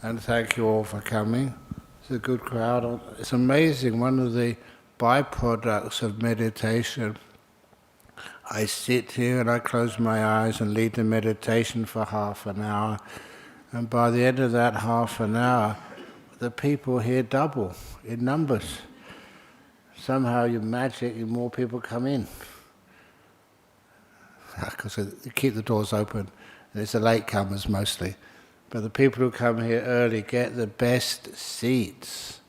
and thank you all for coming. It's a good crowd. It's amazing, one of the byproducts of meditation. I sit here and I close my eyes and lead the meditation for half an hour, and by the end of that half an hour, the people here double in numbers. Somehow you magic, more people come in. Because you keep the doors open, and it's the latecomers mostly. But the people who come here early get the best seats.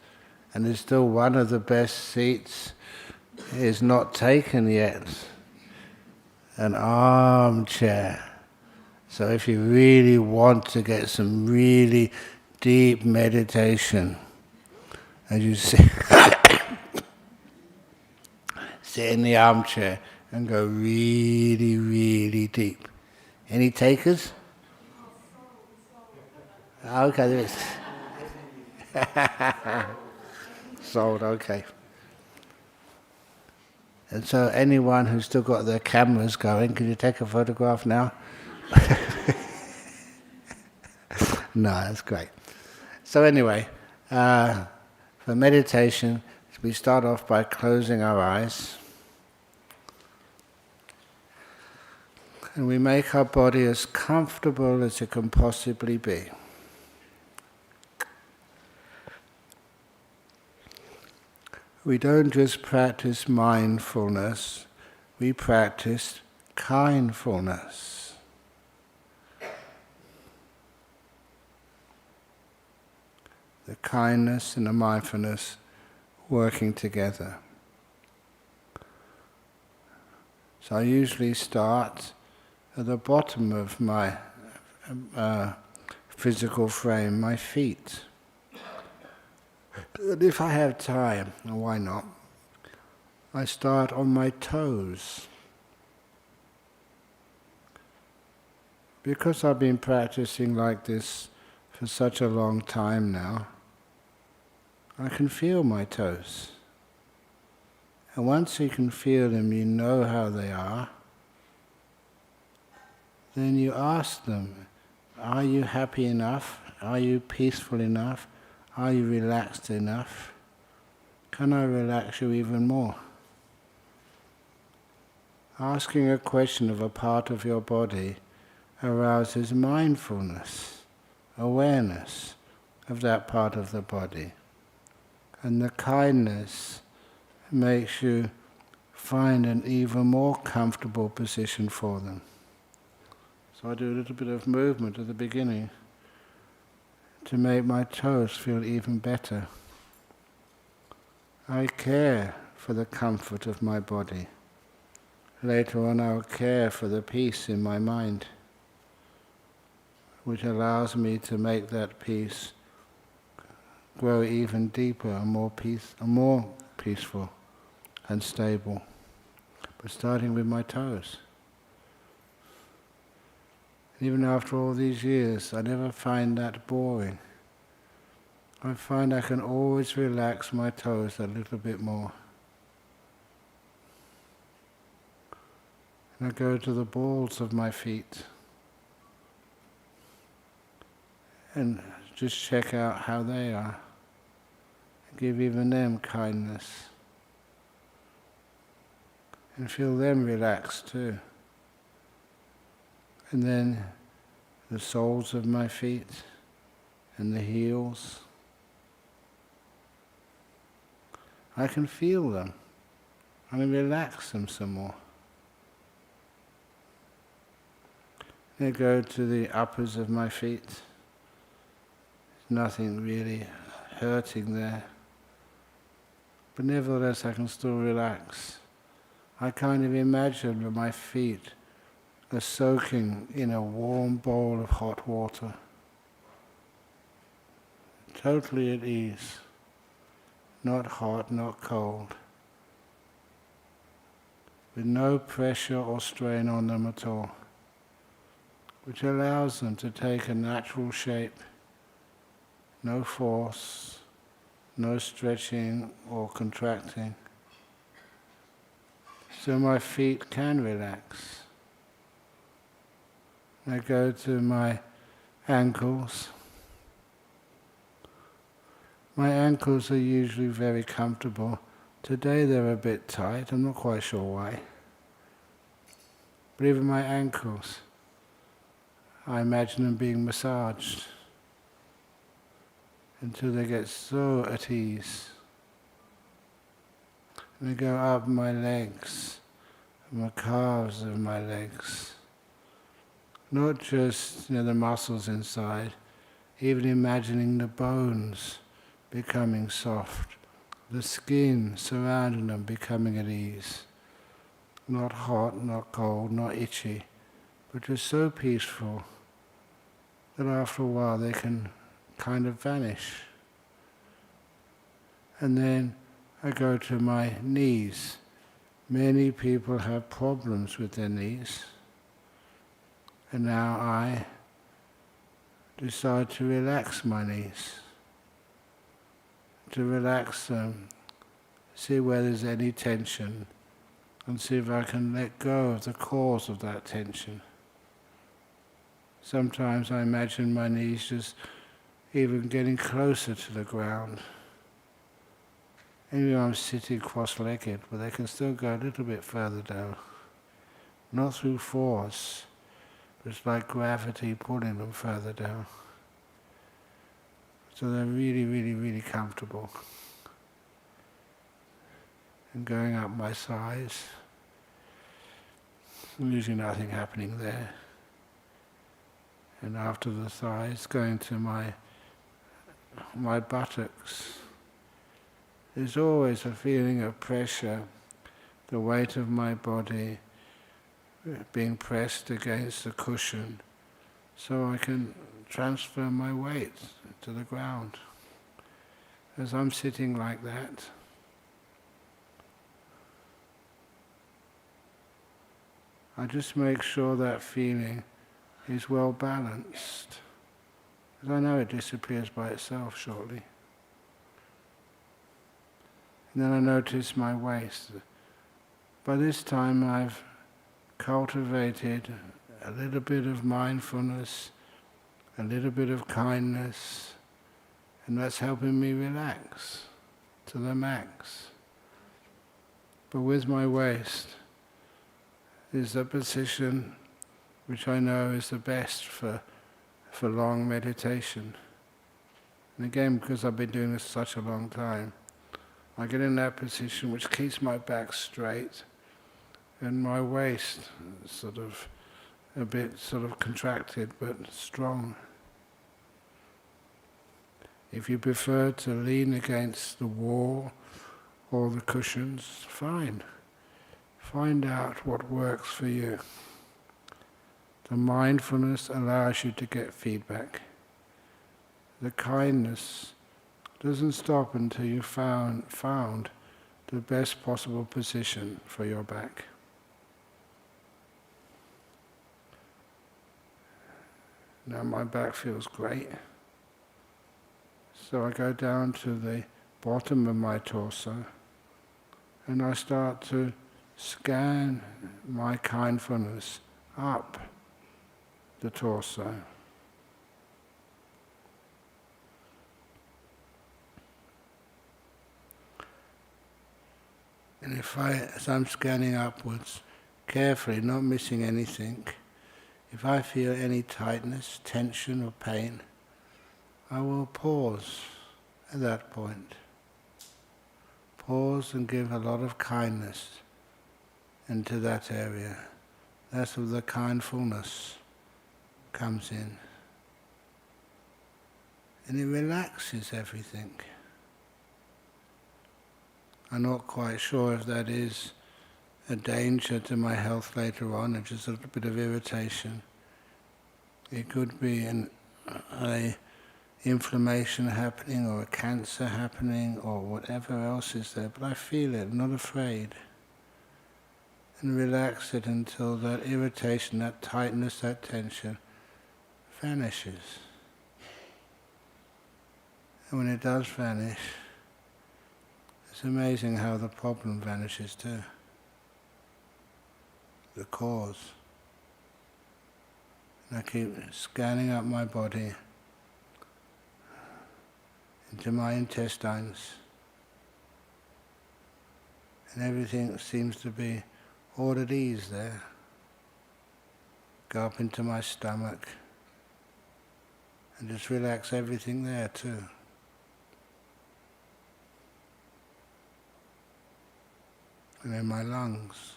And there's still one of the best seats is not taken yet. An armchair. So if you really want to get some really deep meditation, and you sit in the armchair and go really, really deep. Any takers? Okay, there is. Sold, okay. And so anyone who's still got their cameras going, can you take a photograph now? No, that's great. So anyway, for meditation, we start off by closing our eyes. And we make our body as comfortable as it can possibly be. We don't just practice mindfulness, we practice kindfulness. The kindness and the mindfulness working together. So I usually start at the bottom of my physical frame, my feet. And if I have time, and why not, I start on my toes. Because I've been practicing like this for such a long time now, I can feel my toes. And once you can feel them, you know how they are, then you ask them, are you happy enough? Are you peaceful enough? Are you relaxed enough? Can I relax you even more? Asking a question of a part of your body arouses mindfulness, awareness of that part of the body. And the kindness makes you find an even more comfortable position for them. So I do a little bit of movement at the beginning to make my toes feel even better. I care for the comfort of my body. Later on I'll care for the peace in my mind, which allows me to make that peace grow even deeper and more peaceful and stable. But starting with my toes. Even after all these years, I never find that boring. I find I can always relax my toes a little bit more. And I go to the balls of my feet and just check out how they are. Give even them kindness. And feel them relaxed too. And then the soles of my feet and the heels. I can feel them. I can relax them some more. Then go to the uppers of my feet. There's nothing really hurting there. But nevertheless I can still relax. I kind of imagine that my feet are soaking in a warm bowl of hot water. Totally at ease. Not hot, not cold. With no pressure or strain on them at all. Which allows them to take a natural shape. No force, no stretching or contracting. So my feet can relax. I go to my ankles, My ankles are usually very comfortable. Today they're a bit tight, I'm not quite sure why. But even my ankles, I imagine them being massaged until they get so at ease. And they go up my legs, my calves of my legs. Not just the muscles inside, even imagining the bones becoming soft, the skin surrounding them becoming at ease. Not hot, not cold, not itchy, but just so peaceful that after a while they can kind of vanish. And then I go to my knees. Many people have problems with their knees. And now I decide to relax my knees, to relax them, see where there's any tension, and see if I can let go of the cause of that tension. Sometimes I imagine my knees just even getting closer to the ground. Even though I'm sitting cross-legged, but they can still go a little bit further down. Not through force, but it's like gravity pulling them further down. So they're really, really, really comfortable. And going up my thighs, usually nothing happening there. And after the thighs, going to my buttocks. There's always a feeling of pressure, the weight of my body being pressed against the cushion, so I can transfer my weight to the ground. As I'm sitting like that, I just make sure that feeling is well balanced, because I know it disappears by itself shortly. And then I notice my waist. By this time I've cultivated a little bit of mindfulness, a little bit of kindness, and that's helping me relax to the max. But with my waist is the position which I know is the best for long meditation. And again, because I've been doing this such a long time, I get in that position which keeps my back straight and my waist sort of a bit contracted but strong. If you prefer to lean against the wall or the cushions, fine. Find out what works for you. The mindfulness allows you to get feedback. The kindness doesn't stop until you've found the best possible position for your back. Now my back feels great. So I go down to the bottom of my torso and I start to scan my kindfulness up the torso. And as I'm scanning upwards, carefully, not missing anything, if I feel any tightness, tension or pain, I will pause at that point. Pause and give a lot of kindness into that area. That's where the kindfulness comes in. And it relaxes everything. I'm not quite sure if that is a danger to my health later on, or just a little bit of irritation. It could be a inflammation happening, or a cancer happening, or whatever else is there, but I feel it, I'm not afraid. And relax it until that irritation, that tightness, that tension vanishes. And when it does vanish, it's amazing how the problem vanishes too. The cause. And I keep scanning up my body into my intestines, and everything seems to be all at ease there. Go up into my stomach and just relax everything there too. And in my lungs.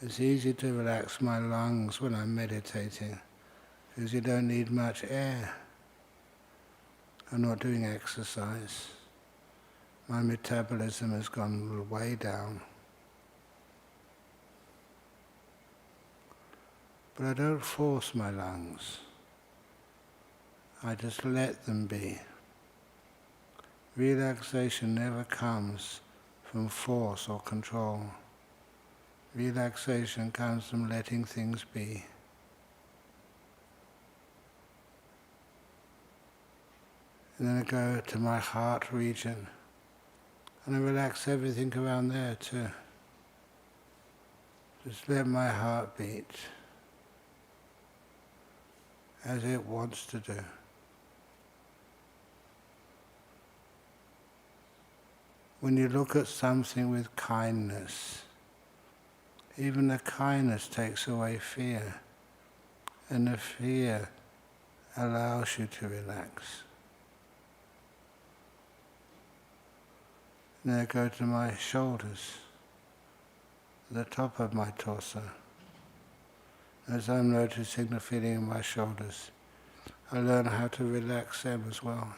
It's easy to relax my lungs when I'm meditating, because you don't need much air. I'm not doing exercise. My metabolism has gone way down. But I don't force my lungs. I just let them be. Relaxation never comes from force or control. Relaxation comes from letting things be. And then I go to my heart region, and I relax everything around there too. Just let my heart beat as it wants to do. When you look at something with kindness, even the kindness takes away fear, and the fear allows you to relax. Then I go to my shoulders, the top of my torso. As I'm noticing the feeling in my shoulders, I learn how to relax them as well.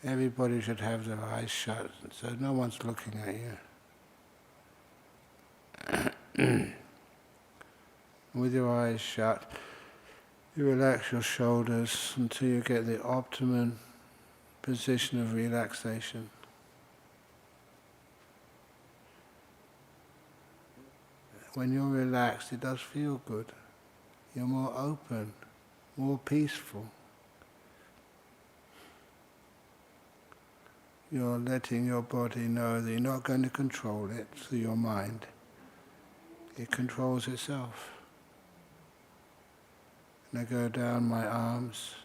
Everybody should have their eyes shut, so no one's looking at you. With your eyes shut, you relax your shoulders until you get the optimum position of relaxation. When you're relaxed, it does feel good. You're more open, more peaceful. You're letting your body know that you're not going to control it through your mind. It controls itself. And I go down my arms,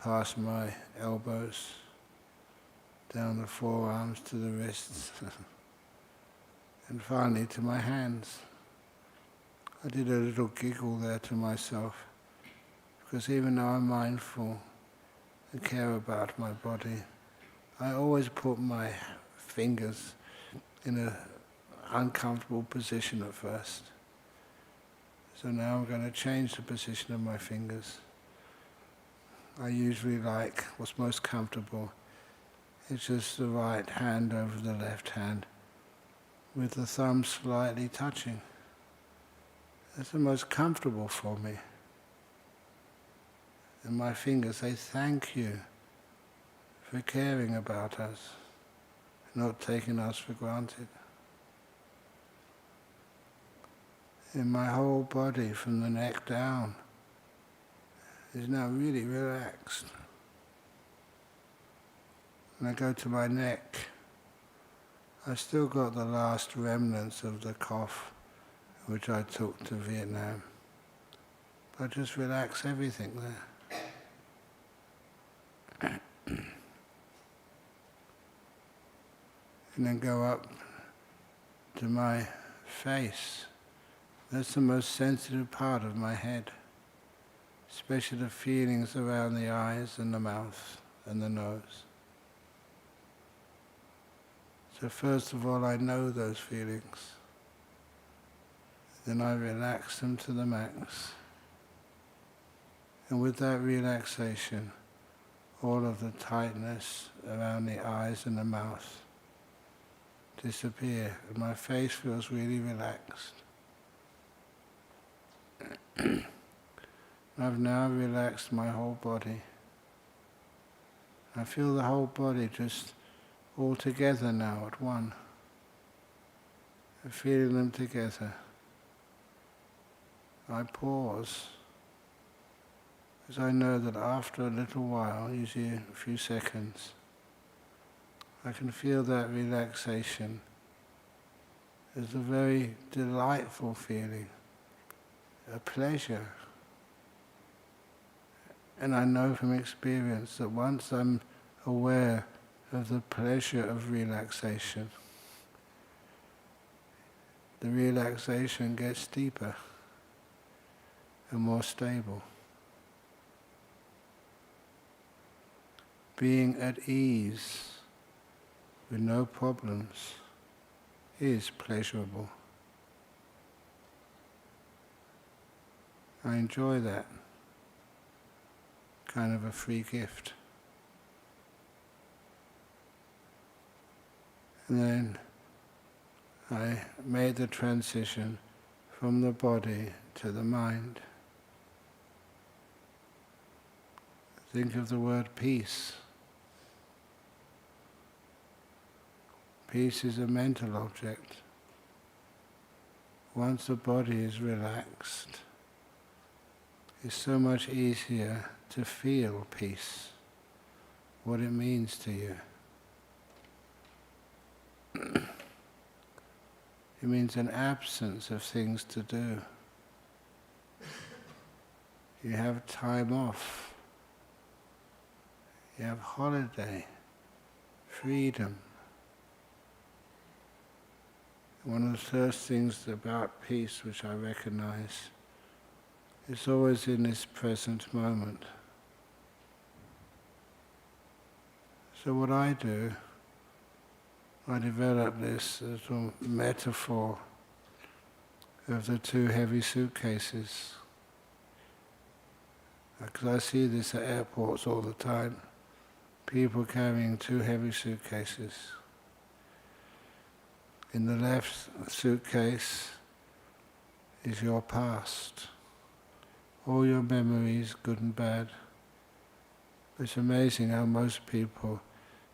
past my elbows, down the forearms to the wrists, and finally to my hands. I did a little giggle there to myself, because even though I'm mindful and care about my body, I always put my fingers in an uncomfortable position at first. So now I'm going to change the position of my fingers. I usually like what's most comfortable. It's just the right hand over the left hand, with the thumb slightly touching. That's the most comfortable for me. And my fingers say thank you for caring about us, not taking us for granted. And my whole body from the neck down is now really relaxed. And I go to my neck. I've still got the last remnants of the cough which I took to Vietnam. But I just relax everything there. And then go up to my face. That's the most sensitive part of my head, especially the feelings around the eyes and the mouth and the nose. So first of all, I know those feelings. Then I relax them to the max. And with that relaxation, all of the tightness around the eyes and the mouth disappear, and my face feels really relaxed. I've now relaxed my whole body. I feel the whole body just all together now at one. I'm feeling them together. I pause, because I know that after a little while, usually a few seconds, I can feel that relaxation as a very delightful feeling, a pleasure, And I know from experience that once I'm aware of the pleasure of relaxation, the relaxation gets deeper and more stable. Being at ease with no problems is pleasurable. I enjoy that kind of a free gift. And then I made the transition from the body to the mind. Think of the word peace. Peace is a mental object. Once the body is relaxed, it's so much easier to feel peace, what it means to you. It means an absence of things to do. You have time off. You have holiday, freedom. One of the first things about peace which I recognize is always in this present moment. So what I do, I develop this little metaphor of the two heavy suitcases. Because I see this at airports all the time. People carrying two heavy suitcases. In the left suitcase is your past. All your memories, good and bad. It's amazing how most people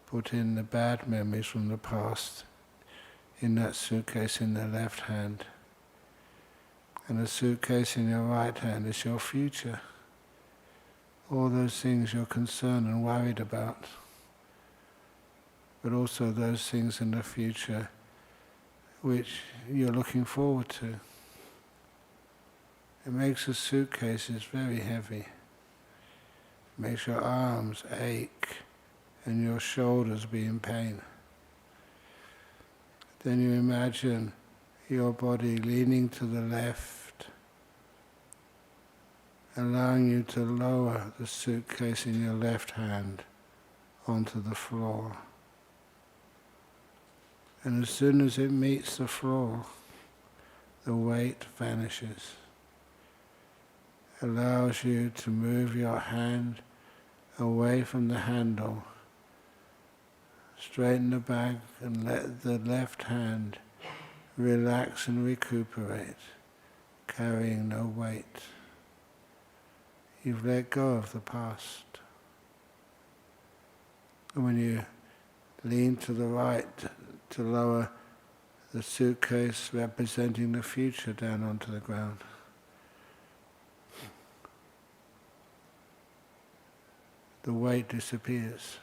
put in the bad memories from the past in that suitcase in their left hand. And the suitcase in your right hand is your future. All those things you're concerned and worried about. But also those things in the future which you're looking forward to. It makes the suitcases very heavy. It makes your arms ache and your shoulders be in pain. Then you imagine your body leaning to the left, allowing you to lower the suitcase in your left hand onto the floor. And as soon as it meets the floor, the weight vanishes. Allows you to move your hand away from the handle, straighten the back and let the left hand relax and recuperate, carrying no weight. You've let go of the past. And when you lean to the right to lower the suitcase representing the future down onto the ground, the weight disappears.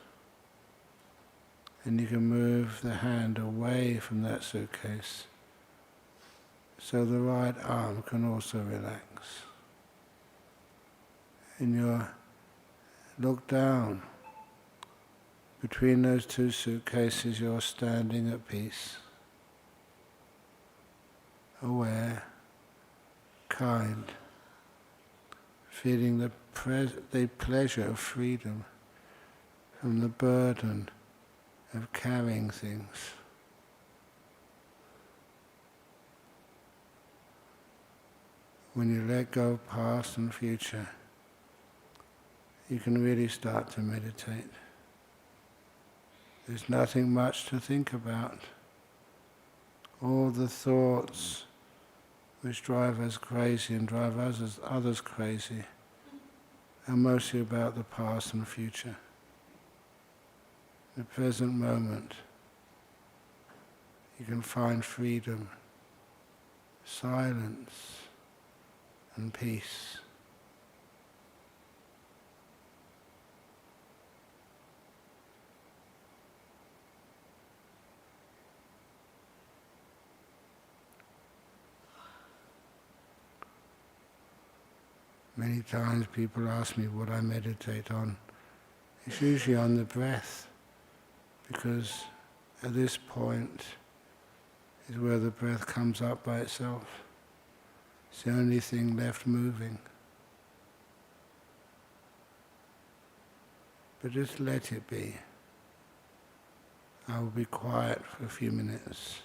And you can move the hand away from that suitcase so the right arm can also relax. And you look down. Between those two suitcases you're standing at peace, aware, kind, feeling the pleasure of freedom from the burden of carrying things. When you let go of past and future, you can really start to meditate. There's nothing much to think about. All the thoughts which drive us crazy and drive others crazy are mostly about the past and future. In the present moment, you can find freedom, silence, and peace. Many times people ask me what I meditate on. It's usually on the breath, because at this point is where the breath comes up by itself. It's the only thing left moving. But just let it be. I will be quiet for a few minutes.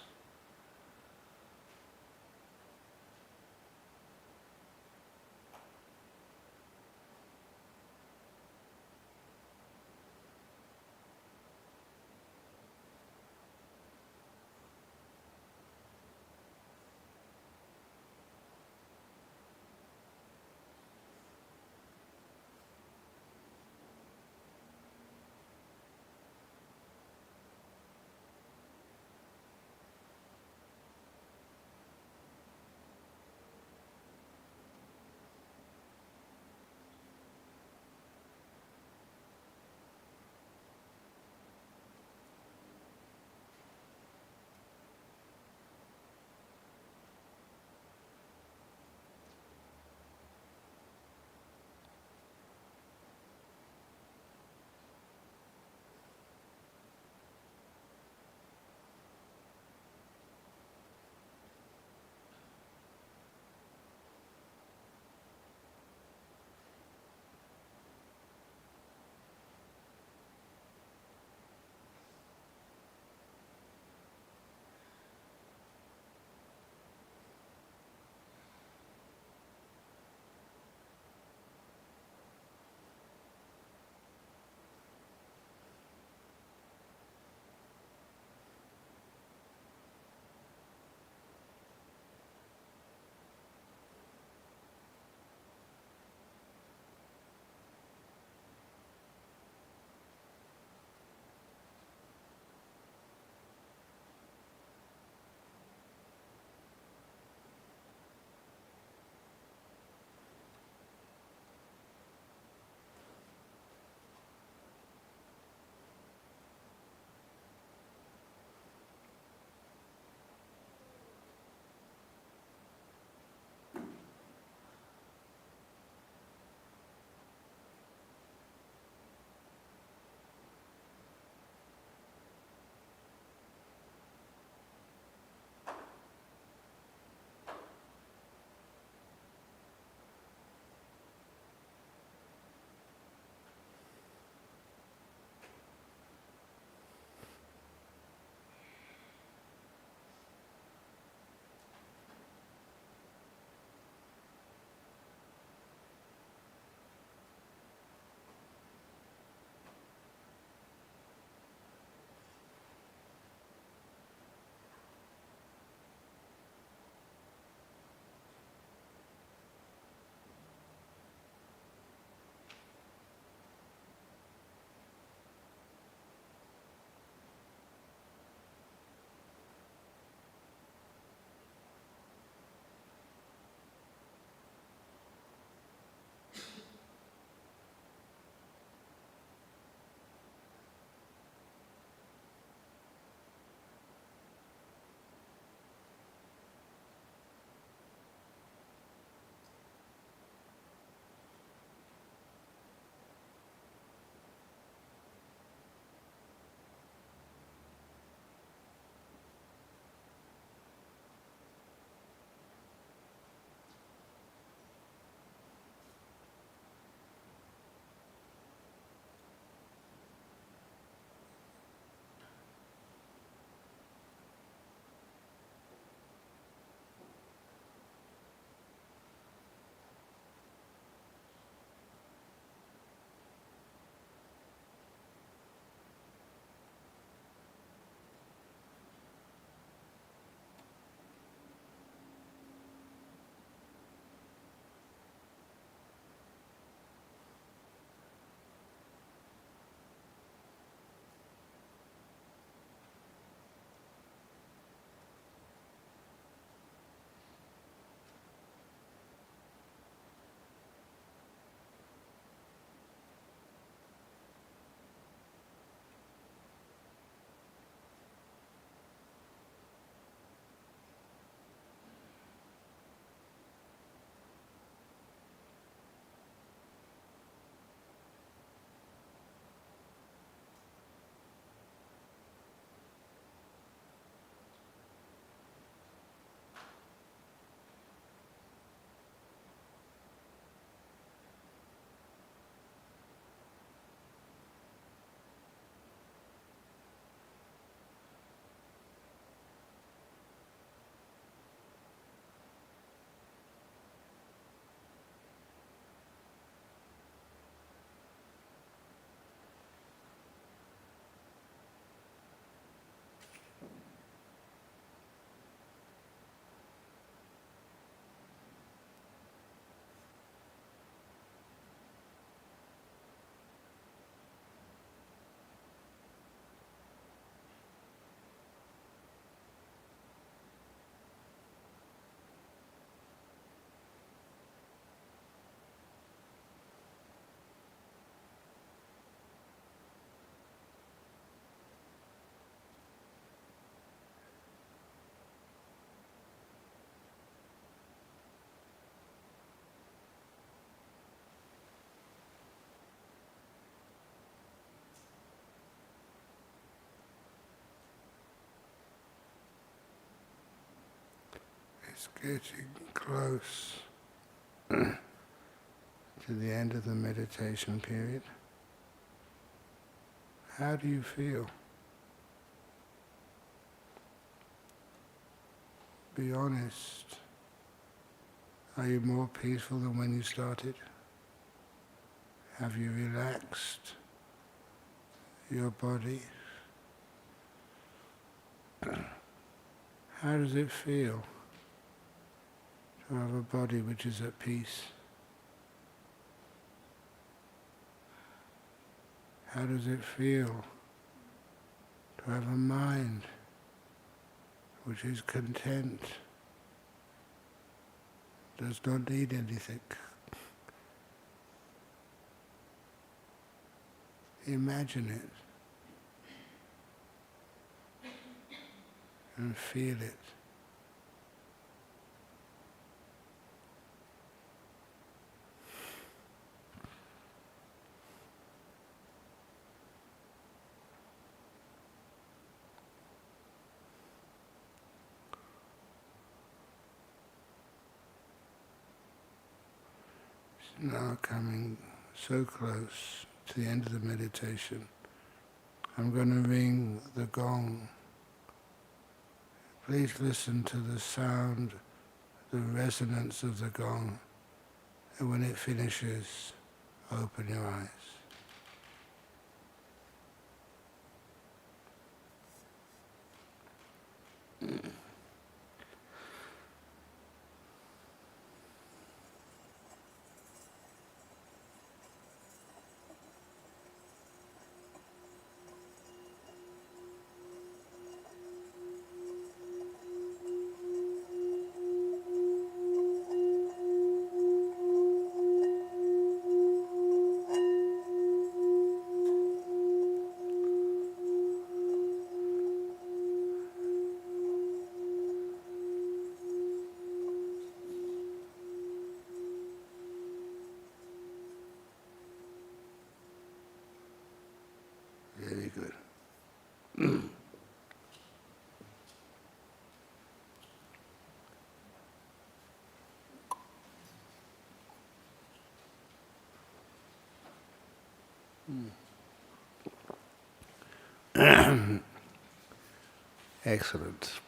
It's getting close to the end of the meditation period. How do you feel? Be honest. Are you more peaceful than when you started? Have you relaxed your body? How does it feel to have a body which is at peace? How does it feel to have a mind which is content, does not need anything? Imagine it and feel it. Now coming so close to the end of the meditation, I'm going to ring the gong. Please listen to the sound, the resonance of the gong, and when it finishes, open your eyes. Very good. Excellent.